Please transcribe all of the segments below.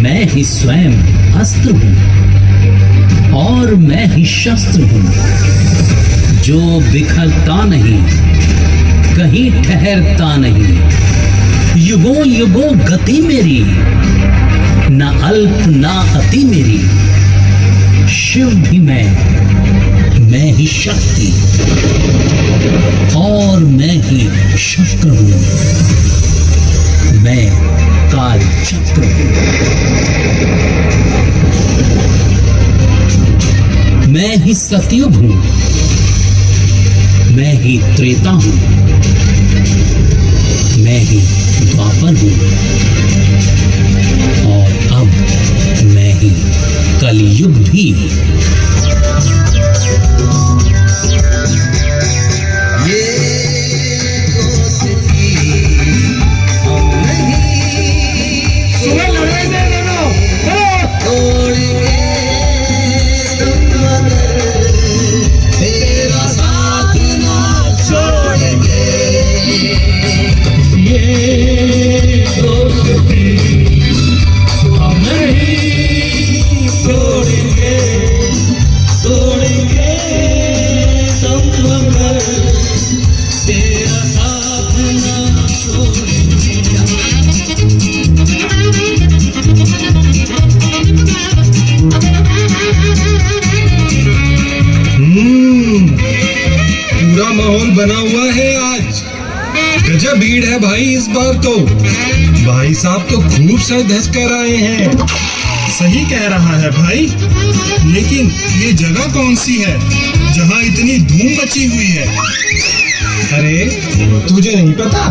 मैं ही स्वयं अस्त्र हूं और मैं ही शस्त्र हूं जो बिखरता नहीं, कहीं ठहरता नहीं। युगों युगों गति मेरी, न अल्प ना अति मेरी। शिव भी मैं ही शक्ति और मैं ही शस्त्र हूं। मैं काल चक्र हूं। मैं ही सतयुग हूं, मैं ही त्रेता हूं, मैं ही द्वापर हूं और अब मैं ही कलयुग भी। पूरा माहौल बना हुआ है आज। गजब भीड़ है भाई इस बार तो। भाई साहब तो खूब सर धस कर आए हैं। सही कह रहा है भाई, लेकिन ये जगह कौन सी है जहाँ इतनी धूम मची हुई है? अरे तुझे नहीं पता?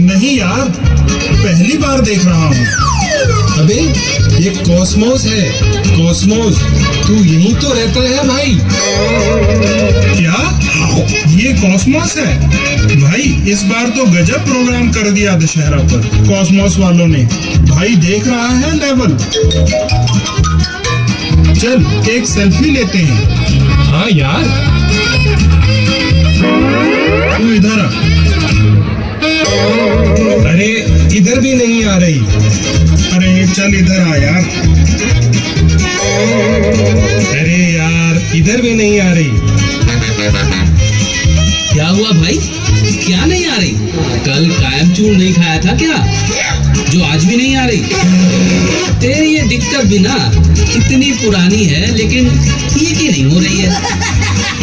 नहीं यार, पहली बार देख रहा हूँ। अबे ये कॉस्मोस है, कॉस्मोस। तू यहीं तो रहता है भाई। क्या ये कॉस्मोस है? भाई इस बार तो गजब प्रोग्राम कर दिया दशहरा पर कॉस्मोस वालों ने। भाई देख रहा है लेवल। चल एक सेल्फी लेते हैं। हाँ यार, तू इधर आ। अरे इधर भी नहीं आ रही। अरे चल इधर आ यार। अरे यार इधर भी नहीं आ रही। क्या हुआ भाई, क्या नहीं आ रही? कल कायम चूर नहीं खाया था क्या, जो आज भी नहीं आ रही? तेरी ये दिक्कत भी ना इतनी पुरानी है, लेकिन ठीक ही नहीं हो रही है।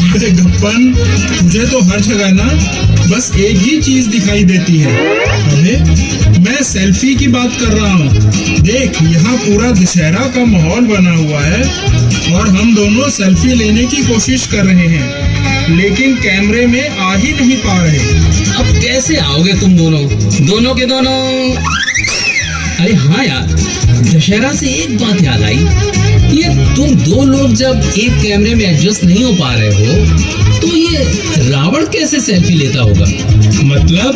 अरे गप्पन, तुझे तो हर जगह ना बस एक ही चीज दिखाई देती है। अबे मैं सेल्फी की बात कर रहा हूँ। देख यहाँ पूरा दशहरा का माहौल बना हुआ है और हम दोनों सेल्फी लेने की कोशिश कर रहे हैं, लेकिन कैमरे में आ ही नहीं पा रहे। अब कैसे आओगे तुम दोनों के दोनों? अरे हाँ यार, दशहरा से एक बात याद आई। ये तुम दो लोग जब एक कैमरे में एडजस्ट नहीं हो पा रहे हो, तो ये रावण कैसे सेल्फी लेता होगा? मतलब?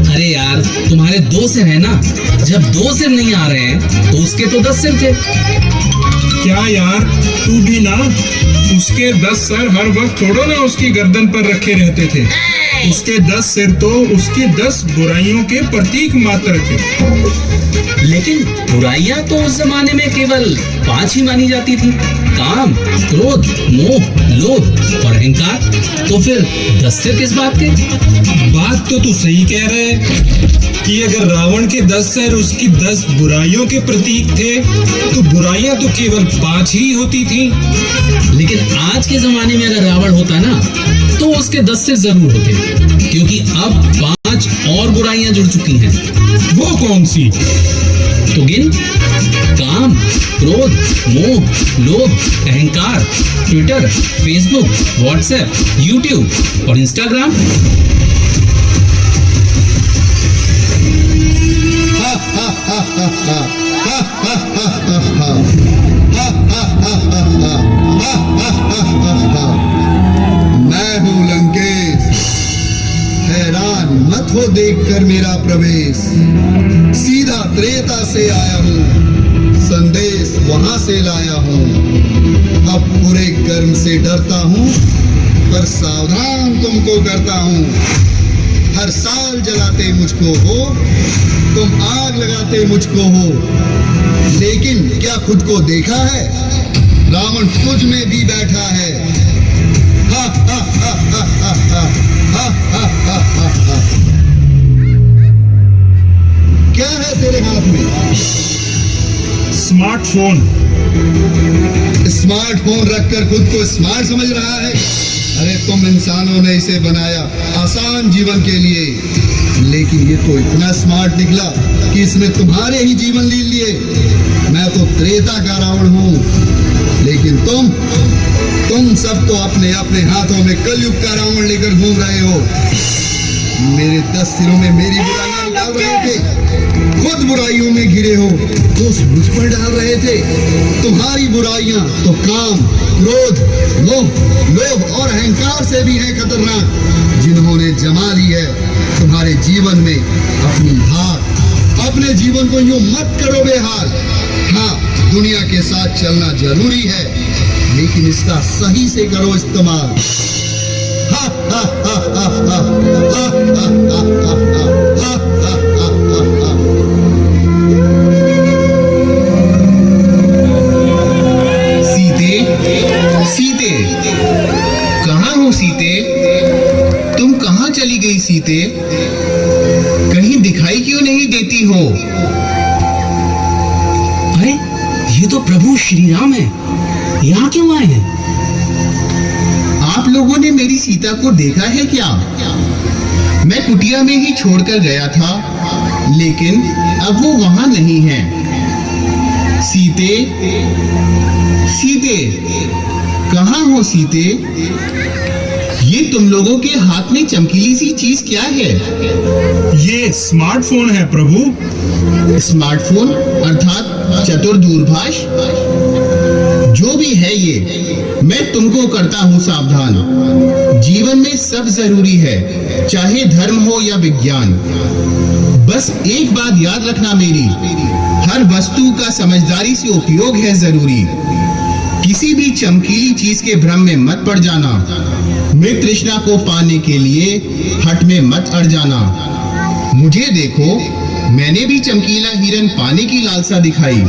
अरे यार, तुम्हारे दो सिर है ना, जब दो सिर नहीं आ रहे हैं तो उसके तो 10 सिर थे। क्या यार, तू भी ना, उसके 10 सर हर वक्त थोड़ो ना उसकी गर्दन पर रखे रहते थे। उसके 10 सिर तो उसकी 10 बुराइयों के प्रतीक मात्र थे। लेकिन बुराइयां तो उस जमाने में केवल 5 ही मानी जाती थी, काम, क्रोध, मोह, लोभ और अहंकार। तो फिर 10 सिर किस बात के? बात तो तू सही कह रहा है कि अगर रावण के 10 सिर उसकी 10 बुराइयों के प्रतीक थे, तो बुराइयां तो केवल 5 ही होती थी। लेकिन आज के जमाने में अगर रावण होता ना, तो उसके 10 सिर जरूर होते, क्योंकि अब 5 और बुराइयां जुड़ चुकी हैं। वो कौन सी? तो गिन: काम, क्रोध, मोह, लोभ, अहंकार, ट्विटर, फेसबुक, व्हाट्सएप, यूट्यूब और इंस्टाग्राम। मैं हूं लंकेश, हैरान मत हो देखकर मेरा प्रवेश। सीधा त्रेता से आया हूँ, संदेश वहां से लाया हूँ। अब पूरे कर्म से डरता हूँ, पर सावधान तुमको करता हूँ। हर साल जलाते मुझको हो, तुम आग लगाते मुझको हो, लेकिन क्या खुद को देखा है? रावण तुझ में भी बैठा है। हा हा हा हा हा हा हा हा हा हा हा। क्या है तेरे हाथ में? स्मार्टफोन। स्मार्टफोन रखकर खुद को स्मार्ट समझ रहा है? अरे तुम इंसानों ने इसे बनाया आसान जीवन के लिए, लेकिन ये तो इतना स्मार्ट निकला कि इसने तुम्हारे ही जीवन ले लिए। मैं तो त्रेता का रावण हूँ, लेकिन तुम सब तो अपने अपने हाथों में कलयुग का रावण लेकर घूम रहे हो। मेरे 10 सिरों में मेरी बुराइयां डाल रहे थे, खुद बुराइयों में घिरे हो, दोष मुझ पर डाल रहे थे। तुम्हारी बुराइयां तो काम, क्रोध, लोभ और अहंकार से भी है खतरनाक, जिन्होंने जमा ली है तुम्हारे जीवन में अपनी धार। अपने जीवन को यूं मत करो बेहाल। हाँ, दुनिया के साथ चलना जरूरी है, लेकिन इसका सही से करो इस्तेमाल। हा हा हा हा हा हा हा हा हा हा हा हा। सीते, कहाँ हो सीते? तुम कहाँ चली गई सीते? कहीं दिखाई क्यों नहीं देती हो? अरे ये तो प्रभु श्री राम है, यहाँ क्यों आए हैं? आप लोगों ने मेरी सीता को देखा है क्या? मैं कुटिया में ही छोड़कर गया था, लेकिन अब वो वहां नहीं है। सीते, सीते, कहाँ हो सीते? ये तुम लोगों के हाथ में चमकीली सी चीज क्या है? ये स्मार्टफोन है प्रभु। स्मार्टफोन अर्थात चतुर दूरभाष? जो भी है ये, मैं तुमको करता हूँ सावधान। जीवन में सब जरूरी है, चाहे धर्म हो या विज्ञान। बस एक बात याद रखना मेरी, हर वस्तु का समझदारी से उपयोग है जरूरी। किसी भी चमकीली चीज के भ्रम में मत पड़ जाना। मृत तृष्णा को पाने के लिए हट में मत अड़ जाना। मुझे देखो, मैंने भी चमकीला हिरन पाने की लालसा दिखाई।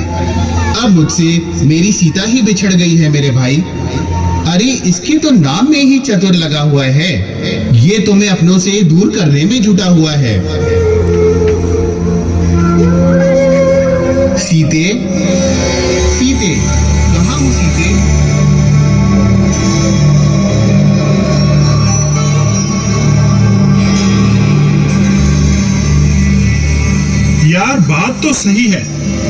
अब मुझसे मेरी सीता ही बिछड़ गई है मेरे भाई। अरे इसके तो नाम में ही चतुर लगा हुआ है, ये तुम्हें अपनों से दूर करने में जुटा हुआ है। सीते, सीते, कहाँ हो सीते? यार बात तो सही है,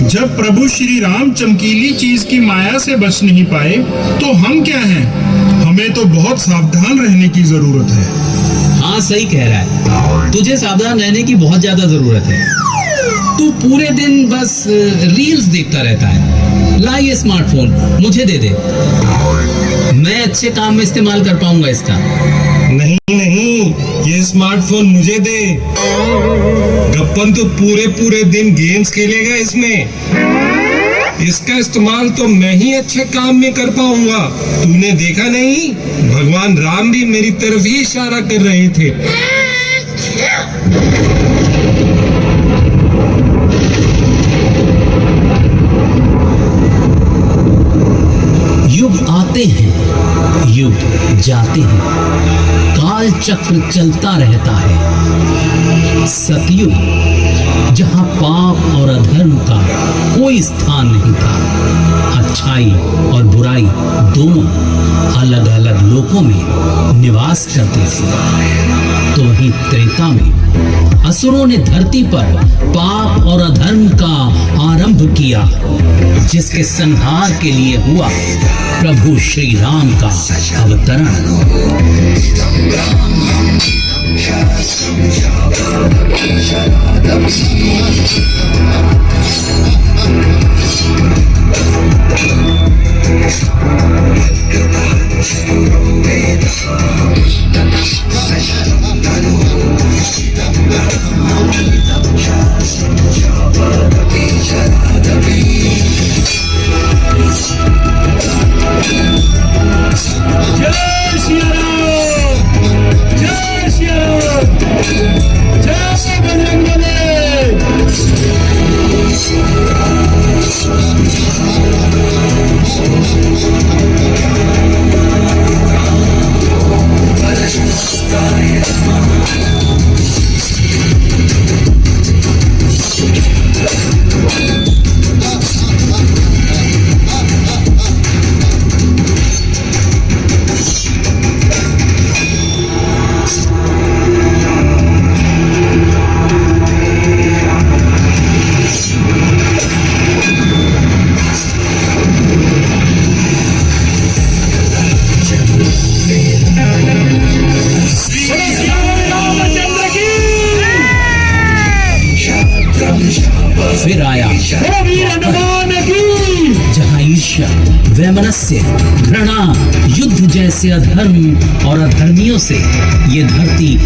जब प्रभु श्री राम चमकीली चीज की माया से बच नहीं पाए तो हम क्या हैं? हमें तो बहुत सावधान रहने की जरूरत है। हाँ सही कह रहा है, तुझे सावधान रहने की बहुत ज्यादा जरूरत है। तू पूरे दिन बस रील्स देखता रहता है। ला ये स्मार्टफोन मुझे दे दे, मैं अच्छे काम में इस्तेमाल कर पाऊंगा इसका। नहीं नहीं, ये स्मार्टफोन मुझे दे। गप्पन तो पूरे दिन गेम्स खेलेगा इसमें। इसका इस्तेमाल तो मैं ही अच्छे काम में कर पाऊंगा। तूने देखा नहीं, भगवान राम भी मेरी तरफ ही इशारा कर रहे थे। युग आते हैं, युग जाते हैं, काल चक्र चलता रहता है। सतयुग, जहां पाप और अधर्म का कोई स्थान नहीं था। अच्छाई और बुराई दोनों अलग अलग लोकों में निवास करते थे। तो वहीं त्रेता में असुरों ने धरती पर पाप और अधर्म का आरंभ किया, जिसके संहार के लिए हुआ प्रभु श्री राम का अवतरण। जय श्री राम, जय श्री राम। फिर आया जहाँ ईर्ष्या, वैमनस्य, घृणा, युद्ध जैसे अधर्म और अधर्मियों से ये धरती